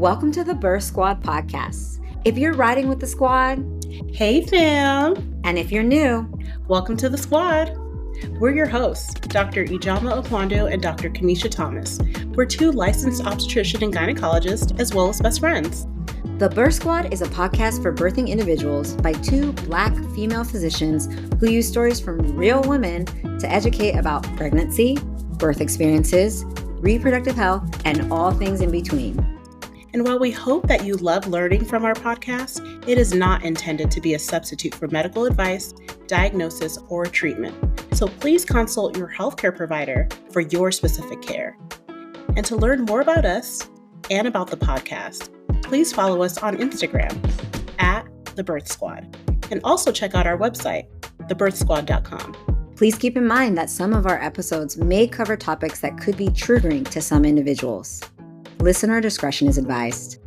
Welcome to the Birth Squad podcast. If you're riding with the squad, hey fam, and if you're new, welcome to the squad. We're your hosts, Dr. Ijama Okwando and Dr. Kanisha Thomas. We're two licensed obstetrician and gynecologists, as well as best friends. The Birth Squad is a podcast for birthing individuals by two Black female physicians who use stories from real women to educate about pregnancy, birth experiences, reproductive health, and all things in between. And while we hope that you love learning from our podcast, it is not intended to be a substitute for medical advice, diagnosis, or treatment. So please consult your healthcare provider for your specific care. And to learn more about us and about the podcast, please follow us on Instagram at The Birth Squad. And also check out our website, thebirthsquad.com. Please keep in mind that some of our episodes may cover topics that could be triggering to some individuals. Listener discretion is advised.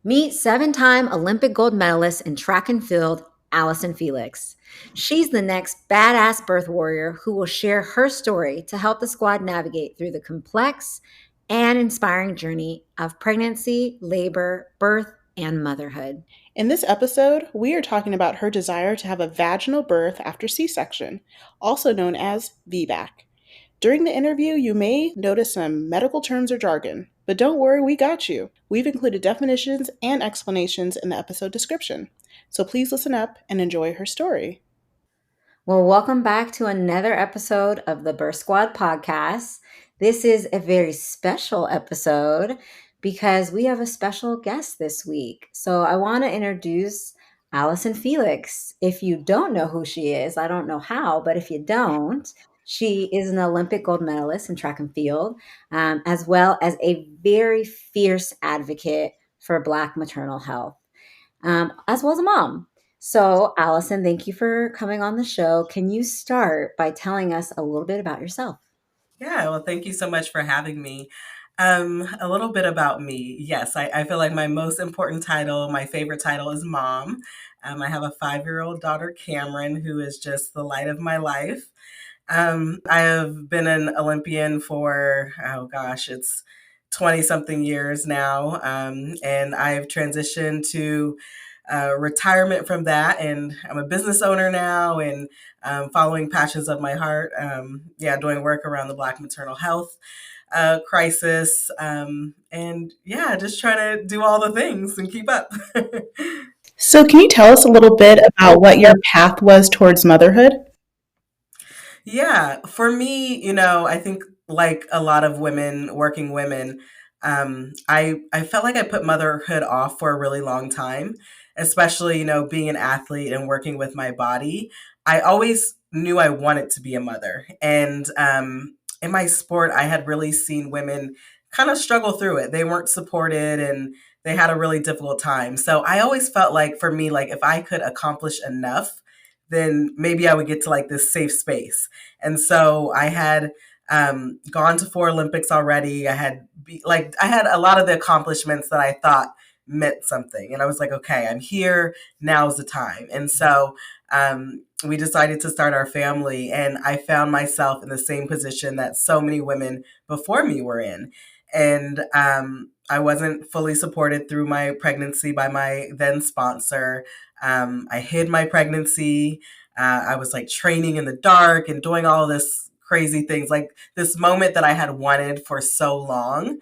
Meet 7-time Olympic gold medalist in track and field, Allyson Felix. She's the next badass birth warrior who will share her story to help the squad navigate through the complex and inspiring journey of pregnancy, labor, birth, and motherhood. In this episode, we are talking about her desire to have a vaginal birth after C-section, also known as VBAC. During the interview, you may notice some medical terms or jargon, but don't worry, we got you. We've included definitions and explanations in the episode description. So please listen up and enjoy her story. Well, welcome back to another episode of the Birth Squad podcast. This is a very special episode because we have a special guest this week. So I want to introduce Allyson Felix. If you don't know who she is, I don't know how, but if you don't, she is an Olympic gold medalist in track and field, as well as a very fierce advocate for Black maternal health, as well as a mom. So Allyson, thank you for coming on the show. Can you start by telling us a little bit about yourself? Yeah, well, thank you so much for having me. A little bit about me. Yes, I feel like my most important title, my favorite title is mom. I have a 5-year-old daughter, Cameron, who is just the light of my life. I have been an Olympian for, it's 20-something years now. And I've transitioned to retirement from that. And I'm a business owner now and following passions of my heart. Doing work around the Black maternal health crisis. Just trying to do all the things and keep up. So can you tell us a little bit about what your path was towards motherhood? Yeah, for me, I think like a lot of working women, I felt like I put motherhood off for a really long time, especially, being an athlete and working with my body. I always knew I wanted to be a mother. And in my sport, I had really seen women kind of struggle through it. They weren't supported and they had a really difficult time. So I always felt like for me, like if I could accomplish enough, then maybe I would get to like this safe space. And so I had gone to 4 Olympics already. I had a lot of the accomplishments that I thought meant something. And I was like, okay, I'm here. Now's the time. And so we decided to start our family. And I found myself in the same position that so many women before me were in. And I wasn't fully supported through my pregnancy by my then sponsor. I hid my pregnancy. I was like training in the dark and doing all this crazy things, like this moment that I had wanted for so long.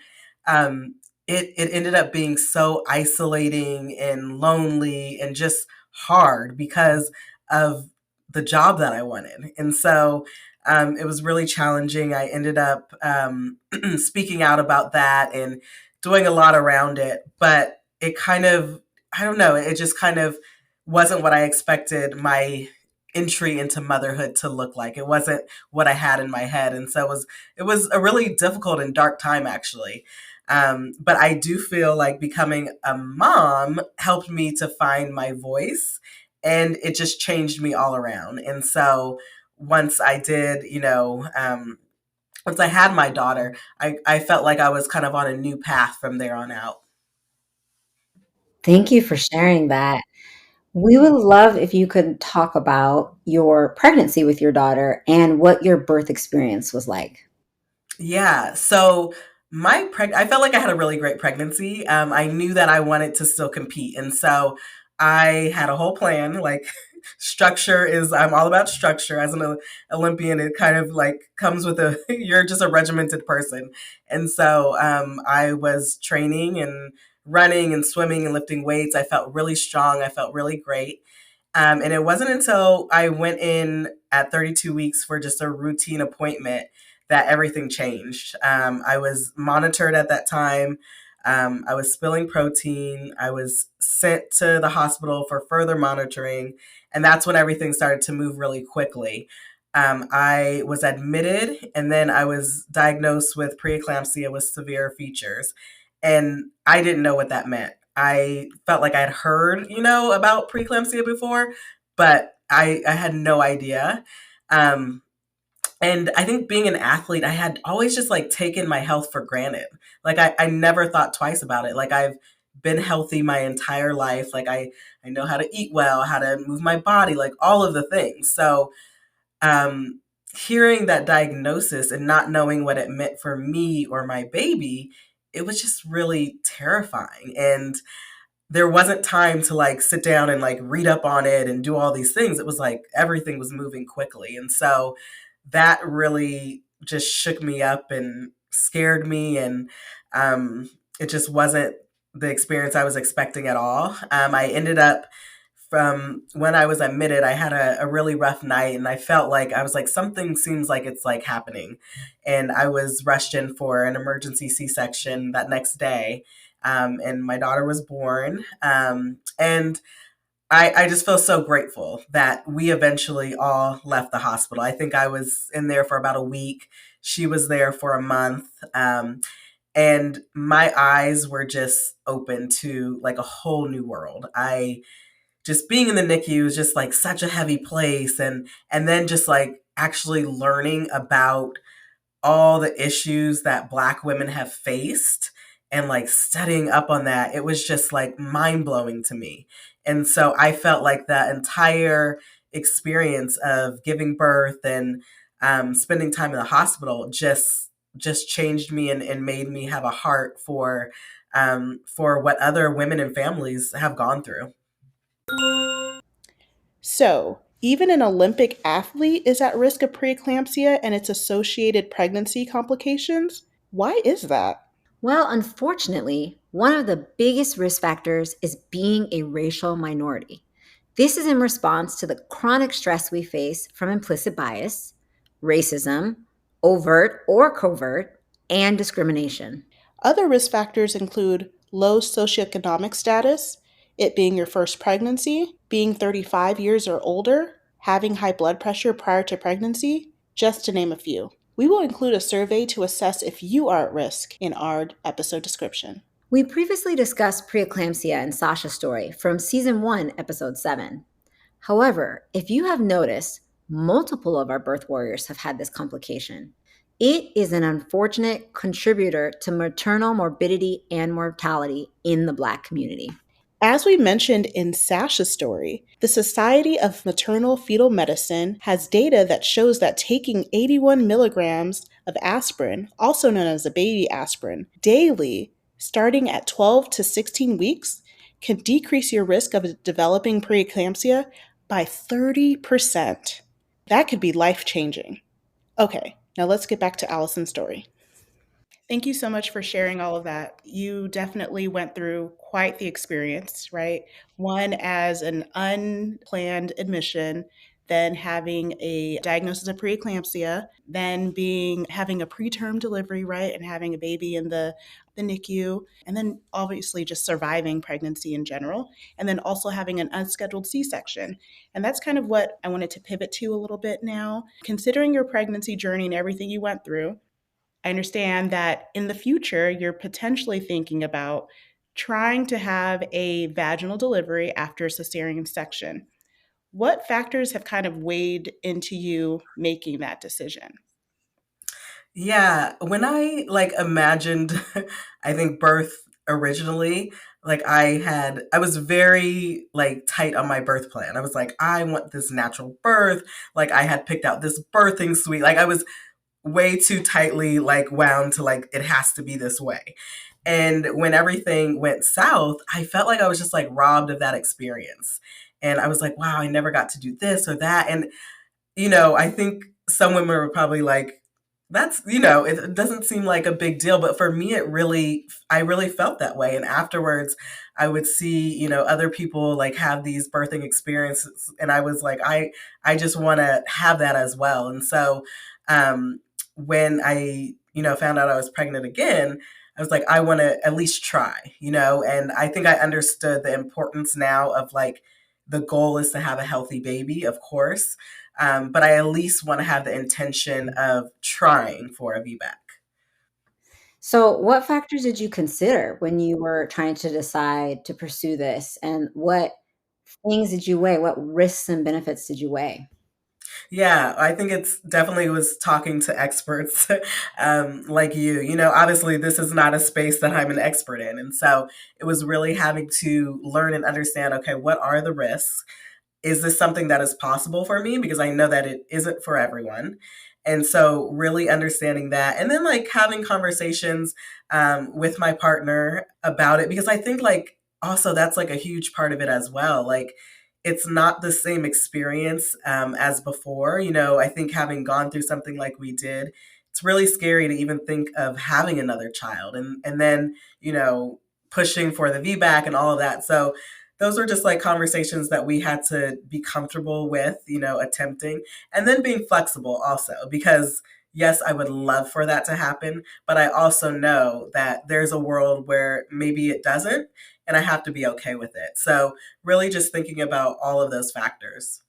It ended up being so isolating and lonely and just hard because of the job that I wanted. And so it was really challenging. I ended up speaking out about that and doing a lot around it, but it kind of, I don't know, it just kind of wasn't what I expected my entry into motherhood to look like. It wasn't what I had in my head. And so it was a really difficult and dark time, actually. But I do feel like becoming a mom helped me to find my voice, and it just changed me all around. And so once I did, once I had my daughter, I felt like I was kind of on a new path from there on out. Thank you for sharing that. We would love if you could talk about your pregnancy with your daughter and what your birth experience was like. Yeah. So I felt like I had a really great pregnancy. I knew that I wanted to still compete, and so I had a whole plan. Like structure is, I'm all about structure. As an Olympian, it kind of like comes with a you're just a regimented person, and so I was training and running and swimming and lifting weights. I felt really strong. I felt really great. And it wasn't until I went in at 32 weeks for just a routine appointment that everything changed. I was monitored at that time. I was spilling protein. I was sent to the hospital for further monitoring. And that's when everything started to move really quickly. I was admitted, and then I was diagnosed with preeclampsia with severe features. And I didn't know what that meant. I felt like I'd heard, about preeclampsia before, but I had no idea. Um, and I think being an athlete, I had always just like taken my health for granted. Like I never thought twice about it. Like I've been healthy my entire life. Like I know how to eat well, how to move my body, like all of the things. So um, hearing that diagnosis and not knowing what it meant for me or my baby, it was just really terrifying. And there wasn't time to like sit down and like read up on it and do all these things. It was like everything was moving quickly. And so that really just shook me up and scared me. And it just wasn't the experience I was expecting at all. I ended up, from when I was admitted, I had a really rough night, and I felt like I was like, something seems like it's like happening. And I was rushed in for an emergency C-section that next day. And my daughter was born. And I just feel so grateful that we eventually all left the hospital. I think I was in there for about a week. She was there for a month. And my eyes were just open to like a whole new world. I just being in the NICU is just like such a heavy place, and then just like actually learning about all the issues that Black women have faced and like studying up on that, it was just like mind blowing to me. And so I felt like that entire experience of giving birth and spending time in the hospital just changed me, and made me have a heart for what other women and families have gone through. So, even an Olympic athlete is at risk of preeclampsia and its associated pregnancy complications. Why is that? Well, unfortunately, one of the biggest risk factors is being a racial minority. This is in response to the chronic stress we face from implicit bias, racism, overt or covert, and discrimination. Other risk factors include low socioeconomic status, it being your first pregnancy, being 35 years or older, having high blood pressure prior to pregnancy, just to name a few. We will include a survey to assess if you are at risk in our episode description. We previously discussed preeclampsia and Sasha's story from season 1, episode 7. However, if you have noticed, multiple of our birth warriors have had this complication. It is an unfortunate contributor to maternal morbidity and mortality in the Black community. As we mentioned in Sasha's story, the Society of Maternal Fetal Medicine has data that shows that taking 81 milligrams of aspirin, also known as a baby aspirin, daily, starting at 12 to 16 weeks, can decrease your risk of developing preeclampsia by 30%. That could be life changing. Okay, now let's get back to Allison's story. Thank you so much for sharing all of that. You definitely went through quite the experience, right? One as an unplanned admission, then having a diagnosis of preeclampsia, then being having a preterm delivery, right? And having a baby in the NICU, and then obviously just surviving pregnancy in general, and then also having an unscheduled C-section. And that's kind of what I wanted to pivot to a little bit now. Considering your pregnancy journey and everything you went through, I understand that in the future, you're potentially thinking about trying to have a vaginal delivery after a cesarean section. What factors have kind of weighed into you making that decision? Yeah, when I like imagined, I think birth originally, Like I was very like tight on my birth plan. I was like, I want this natural birth. Like I had picked out this birthing suite. Like I was way too tightly like wound to like it has to be this way. And when everything went south, I felt like I was just like robbed of that experience. And I was like, wow, I never got to do this or that. And I think some women were probably like, that's, it doesn't seem like a big deal. But for me, I really felt that way. And afterwards, I would see, other people like have these birthing experiences. And I was like, I just want to have that as well. And so, when I, found out I was pregnant again, I was like, I want to at least try, and I think I understood the importance now of like, the goal is to have a healthy baby, of course, but I at least want to have the intention of trying for a VBAC. So, what factors did you consider when you were trying to decide to pursue this? And what things did you weigh? What risks and benefits did you weigh? Yeah, I think it's definitely was talking to experts like you. Obviously, this is not a space that I'm an expert in. And so it was really having to learn and understand, okay, what are the risks? Is this something that is possible for me? Because I know that it isn't for everyone. And so, really understanding that, and then like having conversations with my partner about it, because I think like also that's like a huge part of it as well. Like, it's not the same experience as before. I think having gone through something like we did, it's really scary to even think of having another child, and then pushing for the VBAC and all of that. So those are just like conversations that we had to be comfortable with, attempting, and then being flexible also, because yes, I would love for that to happen, but I also know that there's a world where maybe it doesn't, and I have to be okay with it. So, really just thinking about all of those factors.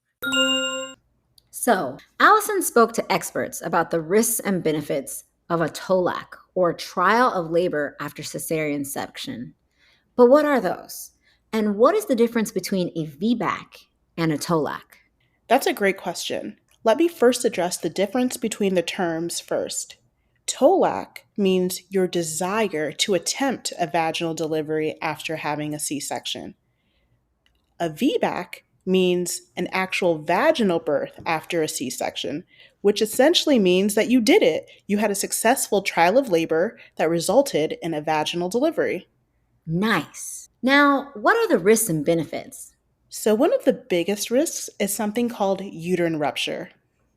So, Allison spoke to experts about the risks and benefits of a TOLAC, or trial of labor after cesarean section. But what are those? And what is the difference between a VBAC and a TOLAC? That's a great question. Let me first address the difference between the terms first. TOLAC means your desire to attempt a vaginal delivery after having a C section. A VBAC means an actual vaginal birth after a C section, which essentially means that you did it. You had a successful trial of labor that resulted in a vaginal delivery. Nice. Now, what are the risks and benefits? So, one of the biggest risks is something called uterine rupture.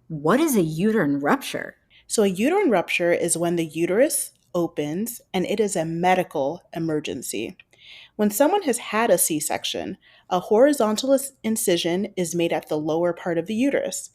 What is a uterine rupture? So, a uterine rupture is when the uterus opens and it is a medical emergency. When someone has had a C section, a horizontal incision is made at the lower part of the uterus.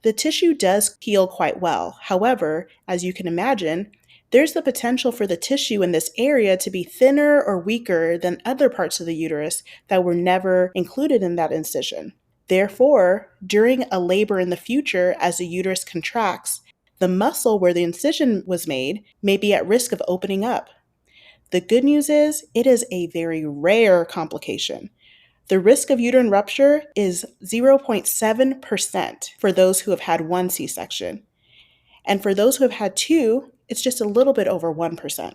The tissue does heal quite well. However, as you can imagine, there's the potential for the tissue in this area to be thinner or weaker than other parts of the uterus that were never included in that incision. Therefore, during a labor in the future, as the uterus contracts, the muscle where the incision was made may be at risk of opening up. The good news is, it is a very rare complication. The risk of uterine rupture is 0.7% for those who have had one C section. And for those who have had two, it's just a little bit over 1%.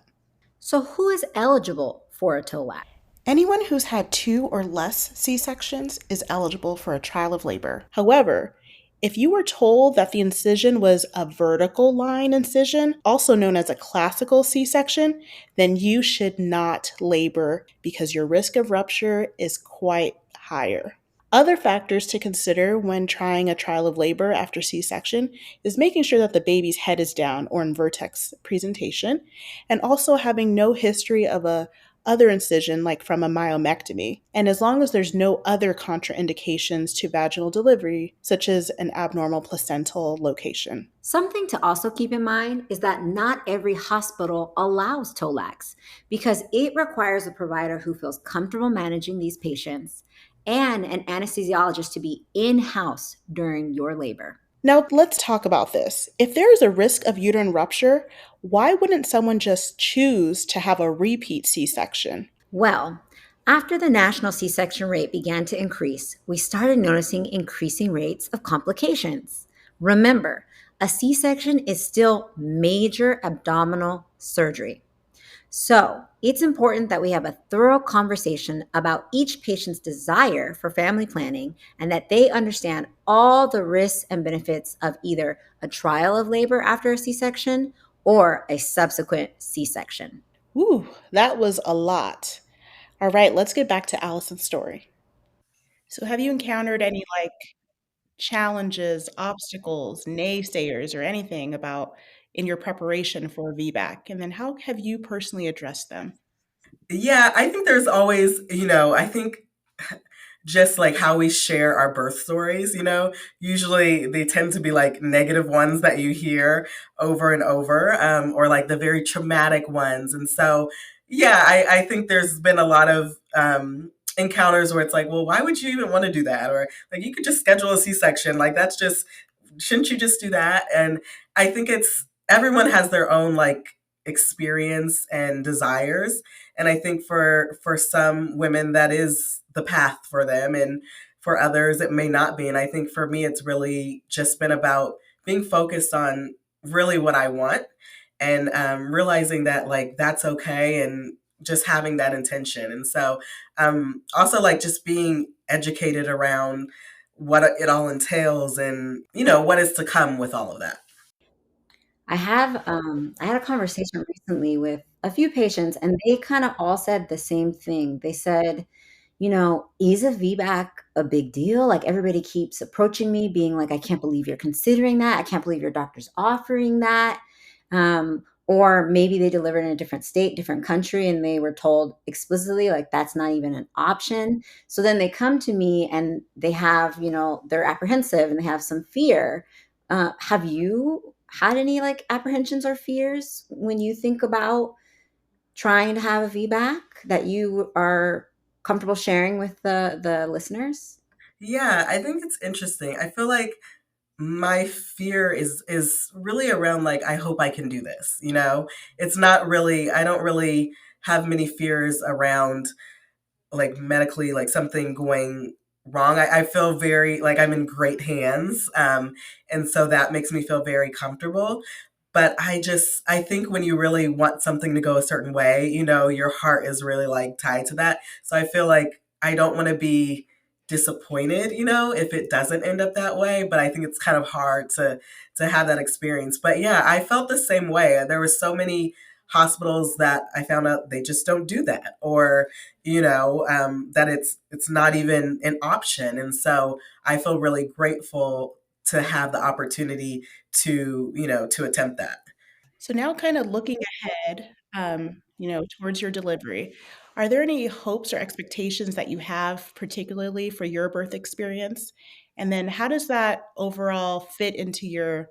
So, who is eligible for a TOLAC? Anyone who's had two or less C-sections is eligible for a trial of labor. However, if you were told that the incision was a vertical line incision, also known as a classical C-section, then you should not labor because your risk of rupture is quite higher. Other factors to consider when trying a trial of labor after C-section is making sure that the baby's head is down or in vertex presentation, and also having no history of a other incision like from a myomectomy, and as long as there's no other contraindications to vaginal delivery, such as an abnormal placental location. Something to also keep in mind is that not every hospital allows TOLACs because it requires a provider who feels comfortable managing these patients and an anesthesiologist to be in-house during your labor. Now, let's talk about this. If there is a risk of uterine rupture, why wouldn't someone just choose to have a repeat C-section? Well, after the national C-section rate began to increase, we started noticing increasing rates of complications. Remember, a C-section is still major abdominal surgery. So it's important that we have a thorough conversation about each patient's desire for family planning and that they understand all the risks and benefits of either a trial of labor after a C section or a subsequent C section. Ooh, that was a lot. All right, let's get back to Allison's story. So, have you encountered any challenges, obstacles, naysayers, or anything about in your preparation for VBAC? And then how have you personally addressed them? Yeah, I think there's always, I think just like how we share our birth stories, usually they tend to be like negative ones that you hear over and over, or like the very traumatic ones. And so, yeah, I think there's been a lot of encounters where it's like, well, why would you even want to do that? Or like, you could just schedule a C section. Like, that's just, shouldn't you just do that? And I think it's, everyone has their own like experience and desires, and I think for some women that is the path for them, and for others it may not be. And I think for me it's really just been about being focused on really what I want, and realizing that like that's okay, and just having that intention. And so also like just being educated around what it all entails, and what is to come with all of that. I had a conversation recently with a few patients, and they kind of all said the same thing. They said, is a VBAC a big deal? Like everybody keeps approaching me being like, I can't believe you're considering that. I can't believe your doctor's offering that. Or maybe they delivered in a different state, different country, and they were told explicitly, like, that's not even an option. So then they come to me and they have, they're apprehensive and they have some fear. Have you had any like apprehensions or fears when you think about trying to have a VBAC that you are comfortable sharing with the listeners? Yeah, I think it's interesting. I feel like my fear is really around like, I hope I can do this. It's not really, I don't really have many fears around like medically, like something going wrong. I feel very like I'm in great hands. And so that makes me feel very comfortable. But I think when you really want something to go a certain way, your heart is really like tied to that. So I feel like I don't want to be disappointed, if it doesn't end up that way. But I think it's kind of hard to have that experience. But yeah, I felt the same way. There were so many hospitals that I found out they just don't do that, or that it's not even an option. And so I feel really grateful to have the opportunity to attempt that. So now kind of looking ahead, towards your delivery, are there any hopes or expectations that you have particularly for your birth experience? And then how does that overall fit into your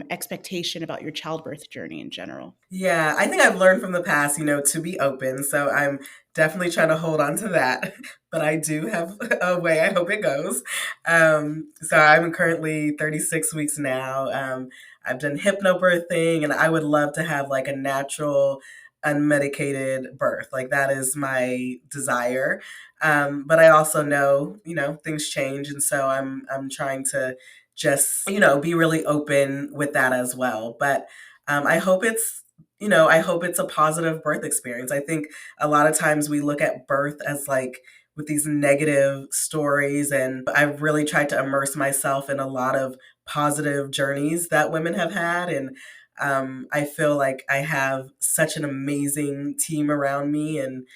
expectation about your childbirth journey in general? Yeah, I think I've learned from the past, to be open. So I'm definitely trying to hold on to that. But I do have a way I hope it goes. So I'm currently 36 weeks now. I've done hypnobirthing, and I would love to have like a natural, unmedicated birth. Like that is my desire. But I also know, things change. And so I'm trying to just, be really open with that as well. But I hope it's a positive birth experience. I think a lot of times we look at birth as like with these negative stories, and I've really tried to immerse myself in a lot of positive journeys that women have had. And I feel like I have such an amazing team around me, and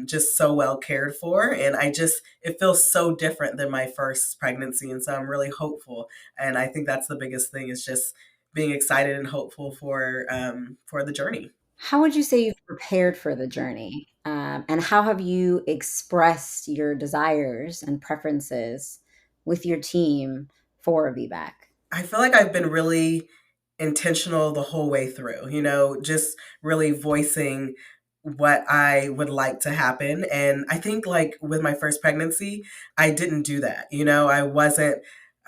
just so well cared for. And it feels so different than my first pregnancy. And so I'm really hopeful. And I think that's the biggest thing, is just being excited and hopeful for the journey. How would you say you've prepared for the journey? And how have you expressed your desires and preferences with your team for a VBAC? I feel like I've been really intentional the whole way through, just really voicing what I would like to happen. And I think like with my first pregnancy, I didn't do that.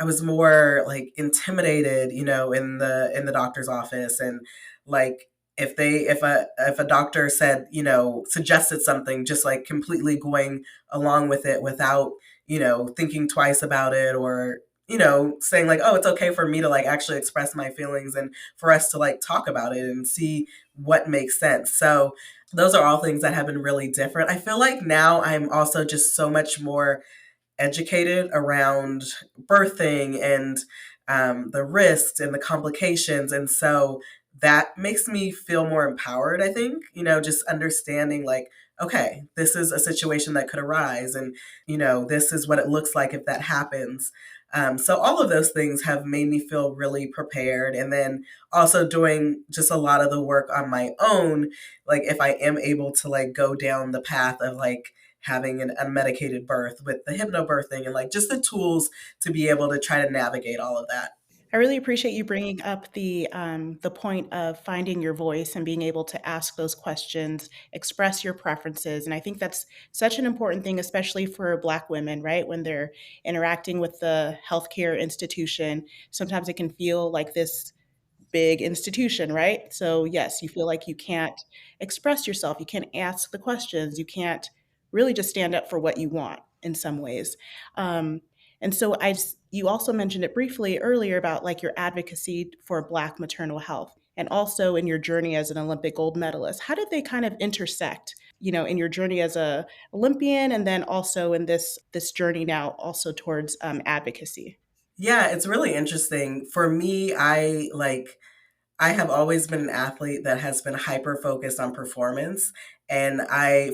I was more like intimidated, in the doctor's office. And like if a doctor said, suggested something, just like completely going along with it without, thinking twice about it, or saying like, oh, it's okay for me to like actually express my feelings and for us to like talk about it and see what makes sense. So those are all things that have been really different. I feel like now I'm also just so much more educated around birthing and the risks and the complications. And so that makes me feel more empowered, I think, just understanding like, okay, this is a situation that could arise. And, this is what it looks like if that happens. So all of those things have made me feel really prepared. And then also doing just a lot of the work on my own, like if I am able to like go down the path of like having an unmedicated birth with the hypnobirthing and like just the tools to be able to try to navigate all of that. I really appreciate you bringing up the point of finding your voice and being able to ask those questions, express your preferences, and I think that's such an important thing, especially for Black women, right? When they're interacting with the healthcare institution, sometimes it can feel like this big institution, right? So, yes, you feel like you can't express yourself, you can't ask the questions, you can't really just stand up for what you want in some ways. Um, and so, you also mentioned it briefly earlier about like your advocacy for Black maternal health and also in your journey as an Olympic gold medalist. How did they kind of intersect? In your journey as a Olympian, and then also in this journey now, also towards advocacy. Yeah, it's really interesting. For me, I have always been an athlete that has been hyper focused on performance. And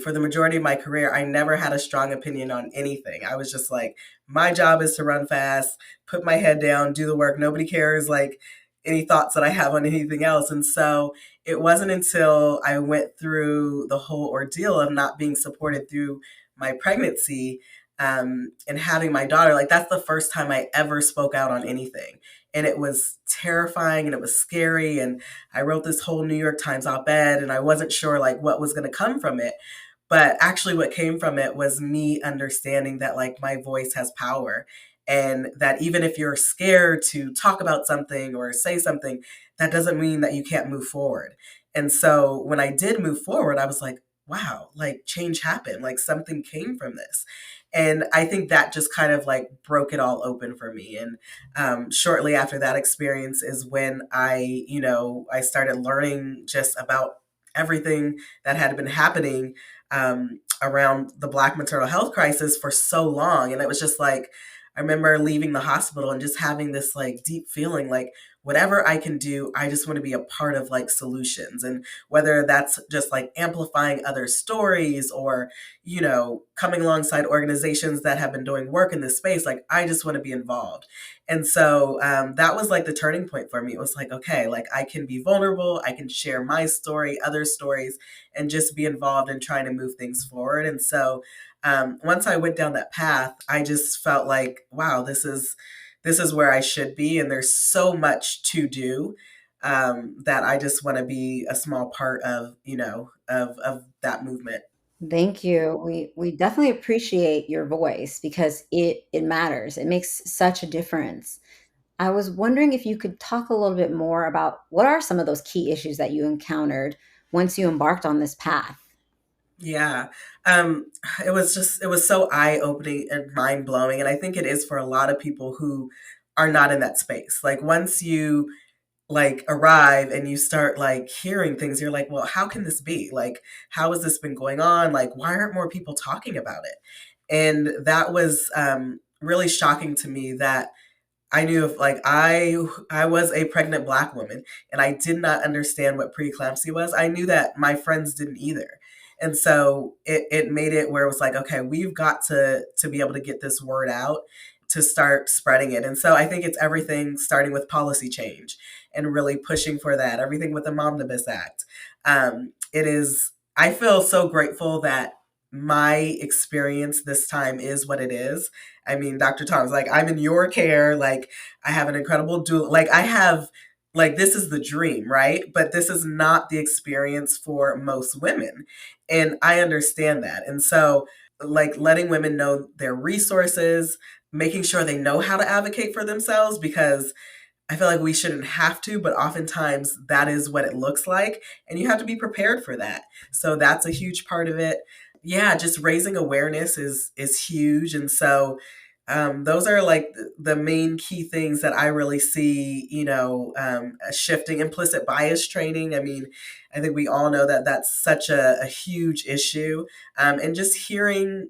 for the majority of my career, I never had a strong opinion on anything. I was just like, my job is to run fast, put my head down, do the work. Nobody cares, like, any thoughts that I have on anything else. And so it wasn't until I went through the whole ordeal of not being supported through my pregnancy and having my daughter, like, that's the first time I ever spoke out on anything, and it was terrifying and it was scary, and I wrote this whole New York Times op-ed and I wasn't sure like what was going to come from it, but actually what came from it was me understanding that like my voice has power, and that even if you're scared to talk about something or say something, that doesn't mean that you can't move forward. And so when I did move forward, I was like, wow, like change happened, like something came from this. And I think that just kind of like broke it all open for me. And shortly after that experience is when I started learning just about everything that had been happening around the Black maternal health crisis for so long. And it was just like, I remember leaving the hospital and just having this like deep feeling like whatever I can do, I just want to be a part of like solutions. And whether that's just like amplifying other stories or, coming alongside organizations that have been doing work in this space, like I just want to be involved. And so that was like the turning point for me. It was like, okay, like I can be vulnerable, I can share my story, other stories, and just be involved in trying to move things forward. And so once I went down that path, I just felt like, wow, this is where I should be, and there's so much to do that I just want to be a small part of, of that movement. Thank you. We definitely appreciate your voice because it matters. It makes such a difference. I was wondering if you could talk a little bit more about what are some of those key issues that you encountered once you embarked on this path? Yeah. Um, it was so eye opening and mind blowing. And I think it is for a lot of people who are not in that space. Like once you like arrive and you start like hearing things, you're like, well, how can this be? Like, how has this been going on? Like, why aren't more people talking about it? And that was really shocking to me that I knew if like I was a pregnant Black woman and I did not understand what preeclampsia was. I knew that my friends didn't either. And so it made it where it was like, okay, we've got to be able to get this word out to start spreading it. And so I think it's everything starting with policy change and really pushing for that, everything with the Momnibus Act. It is, I feel so grateful that my experience this time is what it is. I mean, Dr. Tom's like, I'm in your care. Like, I have an incredible doula. Like, I have, like, this is the dream, right? But this is not the experience for most women. And I understand that. And so, like, letting women know their resources, making sure they know how to advocate for themselves, because I feel like we shouldn't have to, but oftentimes that is what it looks like. And you have to be prepared for that. So that's a huge part of it. Yeah, just raising awareness is huge. And so Those are like the main key things that I really see, shifting implicit bias training. I mean, I think we all know that that's such a huge issue. And just hearing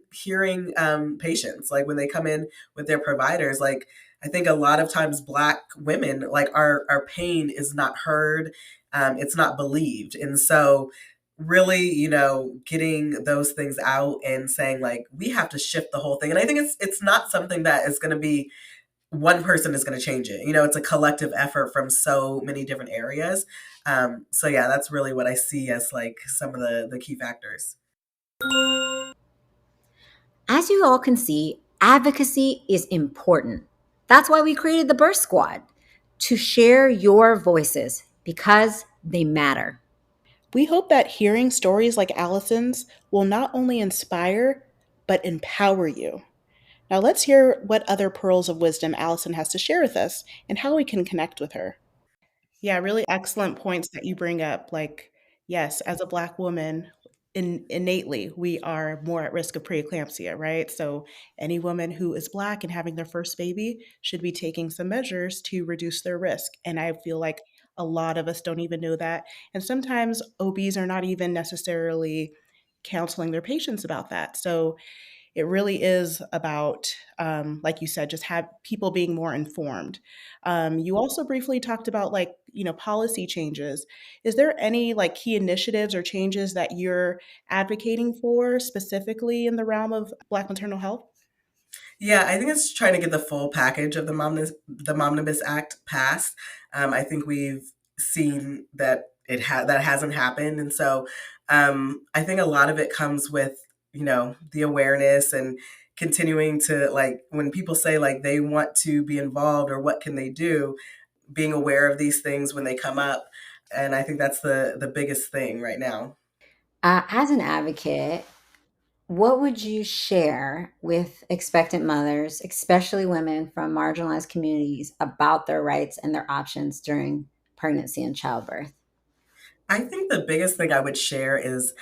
patients, like when they come in with their providers, like I think a lot of times Black women, like our pain is not heard, it's not believed. And so really, getting those things out and saying like we have to shift the whole thing. And I think it's not something that is going to be one person is going to change it. It's a collective effort from so many different areas. So yeah, that's really what I see as like some of the key factors. As you all can see, advocacy is important. That's why we created the Birth Squad, to share your voices because they matter. We hope that hearing stories like Allyson's will not only inspire, but empower you. Now let's hear what other pearls of wisdom Allyson has to share with us and how we can connect with her. Yeah, really excellent points that you bring up. Like, yes, as a Black woman, innately, we are more at risk of preeclampsia, right? So, any woman who is Black and having their first baby should be taking some measures to reduce their risk. And I feel like a lot of us don't even know that. And sometimes OBs are not even necessarily counseling their patients about that. So, it really is about, like you said, just have people being more informed. You also briefly talked about policy changes. Is there any like key initiatives or changes that you're advocating for specifically in the realm of Black maternal health? Yeah, I think it's trying to get the full package of the Momnibus Act passed. I think we've seen that that hasn't happened, and so I think a lot of it comes with the awareness and continuing to, like, when people say like they want to be involved or what can they do, being aware of these things when they come up, and I think that's the biggest thing right now. As an advocate, what would you share with expectant mothers, especially women from marginalized communities, about their rights and their options during pregnancy and childbirth? I think the biggest thing I would share is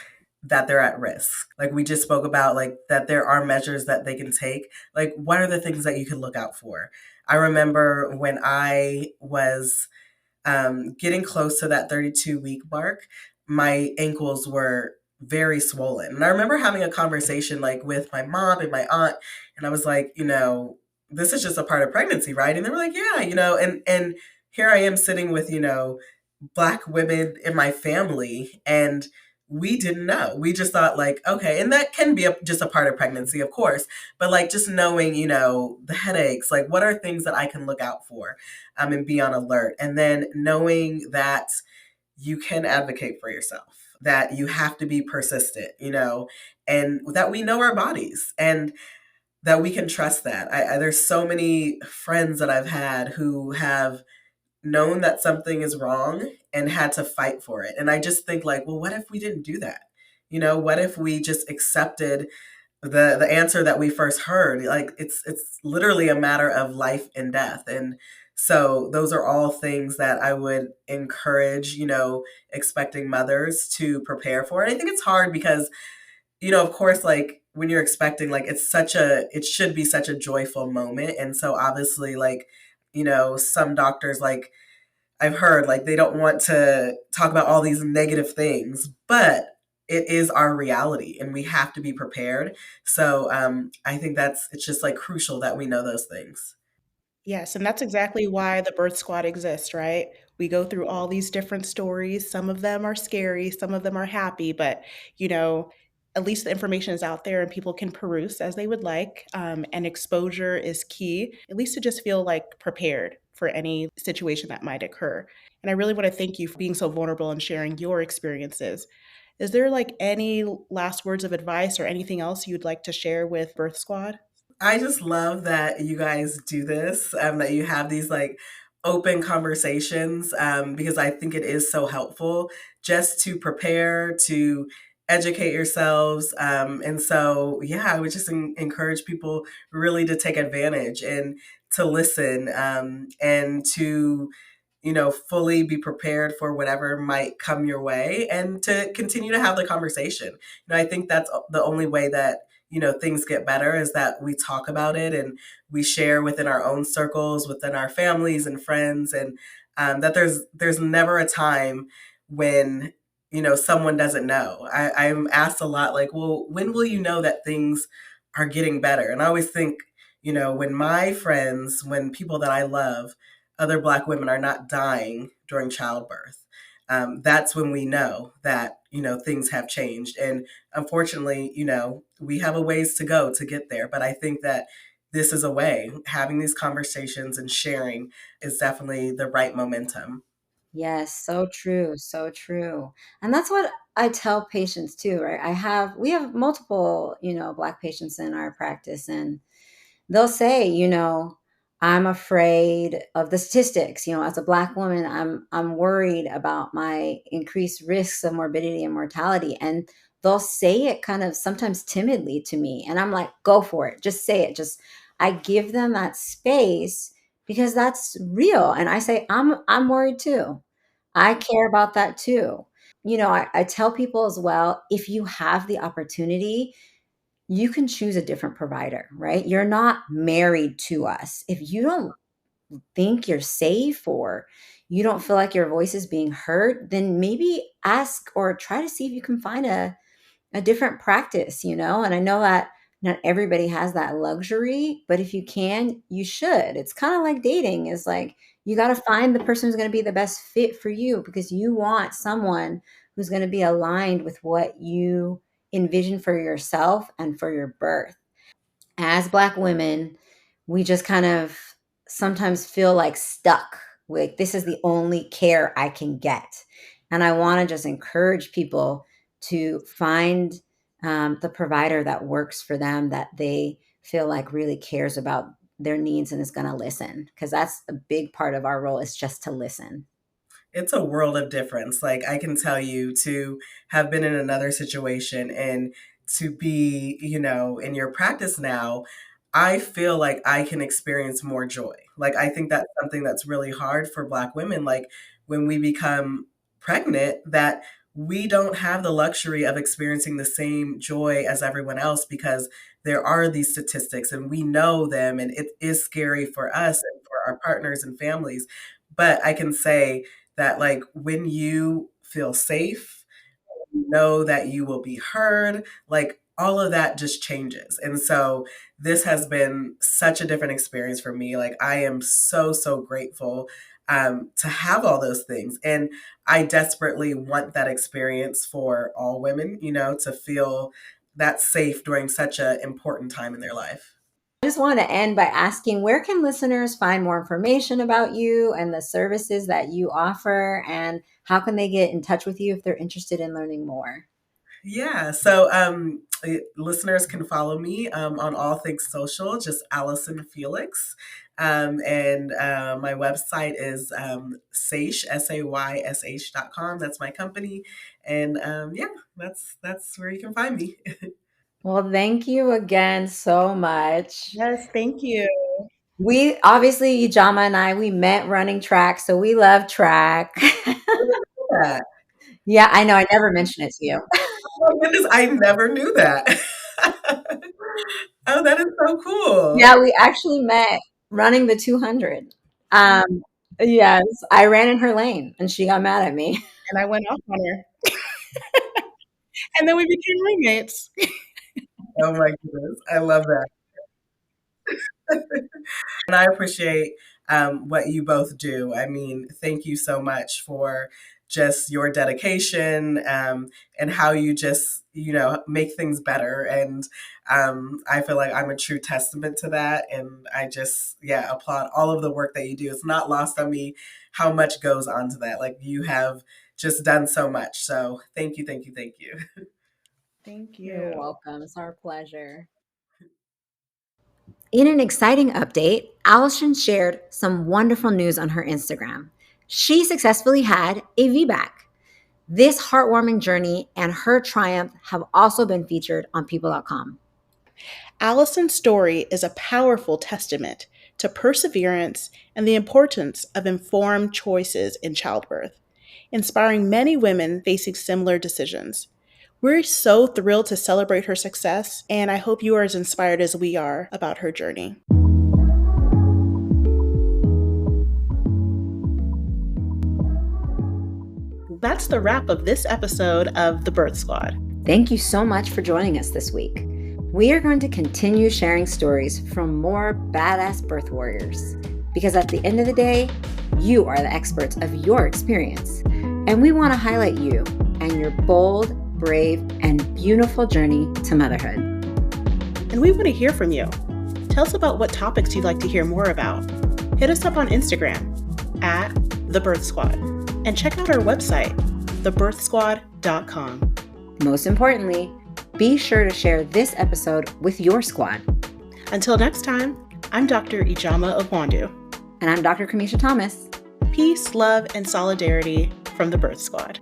that they're at risk. Like we just spoke about, like that there are measures that they can take. Like what are the things that you can look out for? I remember when I was getting close to that 32-week mark, my ankles were very swollen. And I remember having a conversation like with my mom and my aunt, and I was like, this is just a part of pregnancy, right? And they were like, yeah, and here I am sitting with, Black women in my family, and we didn't know. We just thought like, okay, and that can be just a part of pregnancy, of course, but like just knowing, the headaches, like what are things that I can look out for, and be on alert, and then knowing that you can advocate for yourself, that you have to be persistent, and that we know our bodies, and that we can trust that. There's so many friends that I've had who have known that something is wrong and had to fight for it. And I just think like, well, what if we didn't do that? What if we just accepted the answer that we first heard? Like it's literally a matter of life and death. And so those are all things that I would encourage, expecting mothers to prepare for. And I think it's hard because, of course, like when you're expecting, like it should be such a joyful moment. And so obviously like, some doctors, like I've heard, like they don't want to talk about all these negative things, but it is our reality and we have to be prepared. So I think it's just like crucial that we know those things. Yes, and that's exactly why the birth squad exists, right? We go through all these different stories. Some of them are scary, some of them are happy, but you know, at least the information is out there and people can peruse as they would like. And exposure is key, at least to just feel like prepared for any situation that might occur. And I really want to thank you for being so vulnerable and sharing your experiences. Is there like any last words of advice or anything else you'd like to share with Birth Squad? I just love that you guys do this, that you have these like open conversations, because I think it is so helpful just to prepare, to educate yourselves. And so, yeah, I would just encourage people really to take advantage and to listen, and to, fully be prepared for whatever might come your way and to continue to have the conversation. I think that's the only way that things get better is that we talk about it and we share within our own circles, within our families and friends, and that there's never a time when someone doesn't know. I'm asked a lot, like, well, when will you know that things are getting better? And I always think, when my friends, when people that I love, other Black women are not dying during childbirth, that's when we know that things have changed. And unfortunately, we have a ways to go to get there. But I think that this is a way. Having these conversations and sharing is definitely the right momentum. Yes, so true, so true. And that's what I tell patients too, right? We have multiple, Black patients in our practice, and they'll say, I'm afraid of the statistics. As a Black woman, I'm worried about my increased risks of morbidity and mortality. And they'll say it kind of sometimes timidly to me. And I'm like, go for it. Just say it. Just I give them that space because that's real. And I say, I'm worried too. I care about that too. I tell people as well, if you have the opportunity, you can choose a different provider, right? You're not married to us. If you don't think you're safe or you don't feel like your voice is being heard, then maybe ask or try to see if you can find a different practice, And I know that not everybody has that luxury, but if you can, you should. It's kind of like dating. It's like you got to find the person who's going to be the best fit for you because you want someone who's going to be aligned with what you envision for yourself and for your birth. As Black women, we just kind of sometimes feel like stuck. Like this is the only care I can get. And I want to just encourage people to find the provider that works for them, that they feel like really cares about their needs and is going to listen. Because that's a big part of our role, is just to listen. It's a world of difference. Like, I can tell you, to have been in another situation and to be, in your practice now, I feel like I can experience more joy. Like, I think that's something that's really hard for Black women. Like, when we become pregnant, that we don't have the luxury of experiencing the same joy as everyone else because there are these statistics and we know them, and it is scary for us and for our partners and families. But I can say that, like, when you feel safe, know that you will be heard, like, all of that just changes. And so this has been such a different experience for me. Like, I am so, so grateful to have all those things. And I desperately want that experience for all women, to feel that safe during such an important time in their life. I just want to end by asking, where can listeners find more information about you and the services that you offer? And how can they get in touch with you if they're interested in learning more? Yeah. So listeners can follow me on all things social, just Allyson Felix. And my website is saysh.com. That's my company. And yeah, that's where you can find me. Well, thank you again so much. Yes, thank you. We obviously, Ijama and I, we met running track, so we love track. Yeah. Yeah, I know. I never mentioned it to you. Oh my goodness, I never knew that. Oh, that is so cool. Yeah, we actually met running the 200. Um, yes, I ran in her lane and she got mad at me. And I went off on her. And then we became roommates. Oh my goodness, I love that. And I appreciate what you both do. I mean, thank you so much for just your dedication, and how you just, make things better. And I feel like I'm a true testament to that. And I just, yeah, applaud all of the work that you do. It's not lost on me how much goes on to that. Like, you have just done so much. So thank you, thank you, thank you. Thank You're you. welcome. It's our pleasure. In an exciting update, Allyson shared some wonderful news on her Instagram. She successfully had a VBAC. This heartwarming journey and her triumph have also been featured on people.com. Allyson's story is a powerful testament to perseverance and the importance of informed choices in childbirth, inspiring many women facing similar decisions. We're so thrilled to celebrate her success, and I hope you are as inspired as we are about her journey. That's the wrap of this episode of The Birth Squad. Thank you so much for joining us this week. We are going to continue sharing stories from more badass birth warriors, because at the end of the day, you are the experts of your experience, and we want to highlight you and your bold, brave, and beautiful journey to motherhood. And we want to hear from you. Tell us about what topics you'd like to hear more about. Hit us up on Instagram at The Birth Squad, and check out our website, thebirthsquad.com. Most importantly, be sure to share this episode with your squad. Until next time, I'm Dr. Ijama Ogwandu. And I'm Dr. Kamisha Thomas. Peace, love, and solidarity from the Birth Squad.